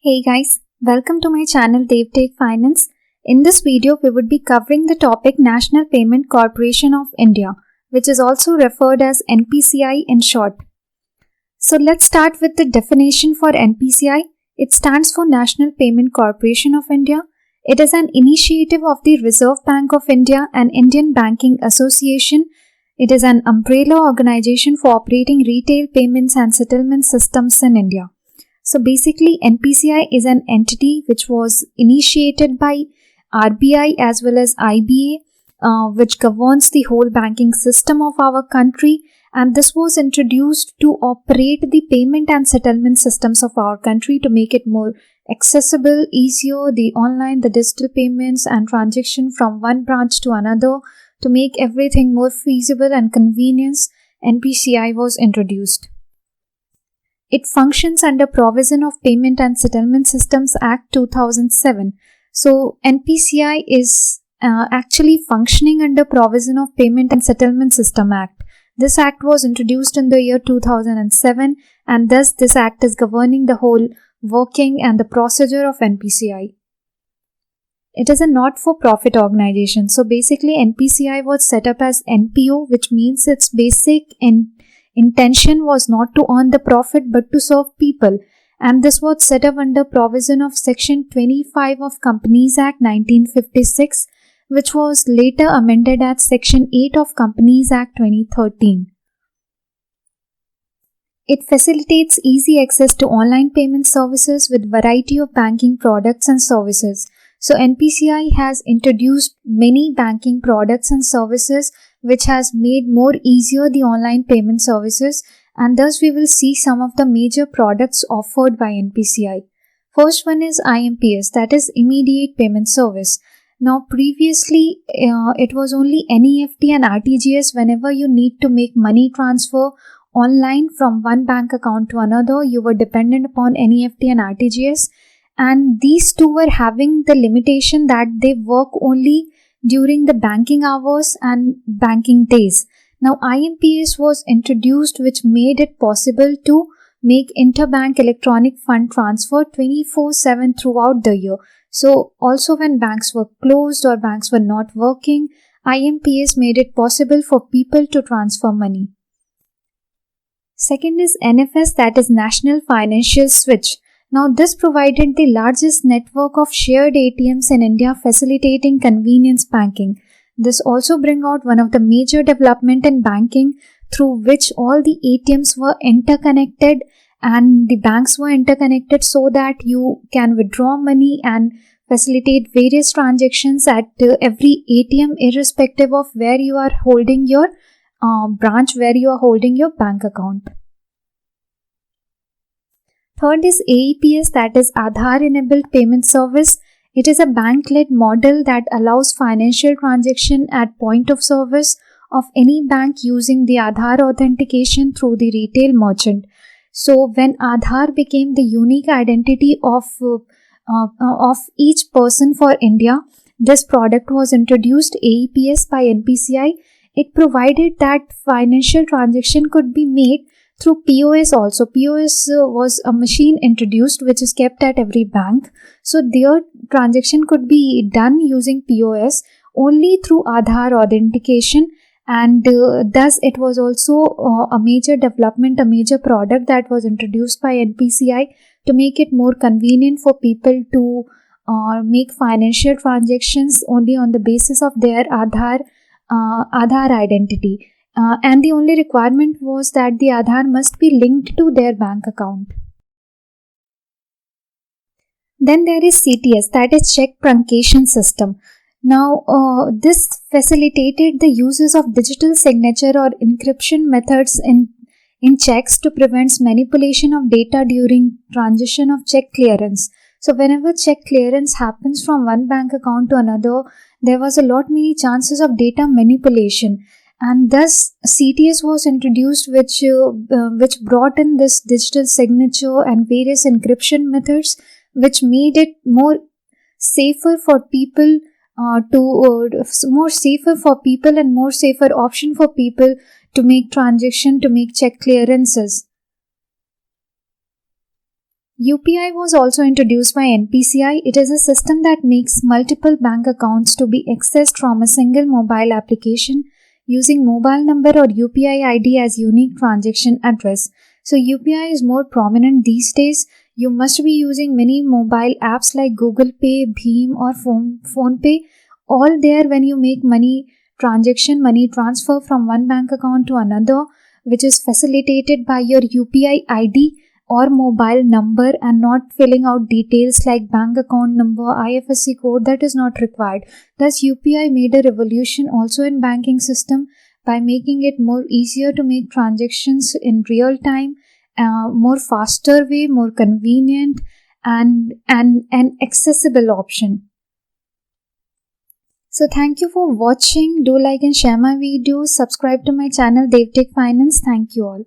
Hey guys, welcome to my channel DevTech Finance. In this video, we would be covering the topic National Payment Corporation of India, which is also referred as NPCI in short. So let's start with the definition for NPCI. It stands for National Payment Corporation of India. It is an initiative of the Reserve Bank of India and Indian Banking Association. It is an umbrella organization for operating retail payments and settlement systems in India. So basically, NPCI is an entity which was initiated by RBI as well as IBA, which governs the whole banking system of our country. And this was introduced to operate the payment and settlement systems of our country to make it more accessible, easier, the online, the digital payments and transaction from one branch to another to make everything more feasible and convenience. NPCI was introduced. It functions under provision of Payment and Settlement Systems Act 2007. So NPCI is actually functioning under provision of Payment and Settlement System Act. This act was introduced in the year 2007 and thus this act is governing the whole working and the procedure of NPCI. It is a not-for-profit organization. So basically NPCI was set up as NPO, which means its basic intention was not to earn the profit but to serve people, and this was set up under provision of Section 25 of Companies Act 1956, which was later amended as Section 8 of Companies Act 2013. It facilitates easy access to online payment services with variety of banking products and services. So NPCI has introduced many banking products and services which has made more easier the online payment services, and thus we will see some of the major products offered by NPCI. First one is IMPS, that is Immediate Payment Service. Now previously it was only NEFT and RTGS. Whenever you need to make money transfer online from one bank account to another, you were dependent upon NEFT and RTGS, and these two were having the limitation that they work only during the banking hours and banking days. Now IMPS was introduced, which made it possible to make interbank electronic fund transfer 24/7 throughout the year. So also when banks were closed or banks were not working, IMPS made it possible for people to transfer money. Second is NFS, that is National Financial Switch. Now this provided the largest network of shared ATMs in India, facilitating convenience banking. This also bring out one of the major development in banking, through which all the ATMs were interconnected and the banks were interconnected so that you can withdraw money and facilitate various transactions at every ATM, irrespective of where you are holding your branch, where you are holding your bank account. Third is AEPS, that is Aadhaar Enabled Payment Service. It is a bank-led model that allows financial transaction at point of service of any bank using the Aadhaar authentication through the retail merchant. So when Aadhaar became the unique identity of each person for India, this product was introduced, AEPS, by NPCI. It provided that financial transaction could be made through POS also. POS was a machine introduced which is kept at every bank. So their transaction could be done using POS only through Aadhaar authentication, and thus it was also a major development, a major product that was introduced by NPCI to make it more convenient for people to make financial transactions only on the basis of their Aadhaar identity. And the only requirement was that the Aadhaar must be linked to their bank account. Then there is CTS, that is Check Truncation System. Now this facilitated the uses of digital signature or encryption methods in checks to prevent manipulation of data during transition of check clearance. So whenever check clearance happens from one bank account to another, there was a lot many chances of data manipulation. And thus CTS was introduced, which brought in this digital signature and various encryption methods, which made it more safer for people and more safer option for people to make transaction, to make check clearances. UPI was also introduced by NPCI. It is a system that makes multiple bank accounts to be accessed from a single mobile application using mobile number or UPI ID as unique transaction address. So UPI is more prominent these days. You must be using many mobile apps like Google Pay, Bheem or Phone Pay, all there when you make money transfer from one bank account to another, which is facilitated by your UPI ID or mobile number and not filling out details like bank account number, IFSC code. That is not required. Thus, UPI made a revolution also in banking system by making it more easier to make transactions in real time, more faster way, more convenient and an accessible option. So thank you for watching. Do like and share my videos. Subscribe to my channel DevTech Finance. Thank you all.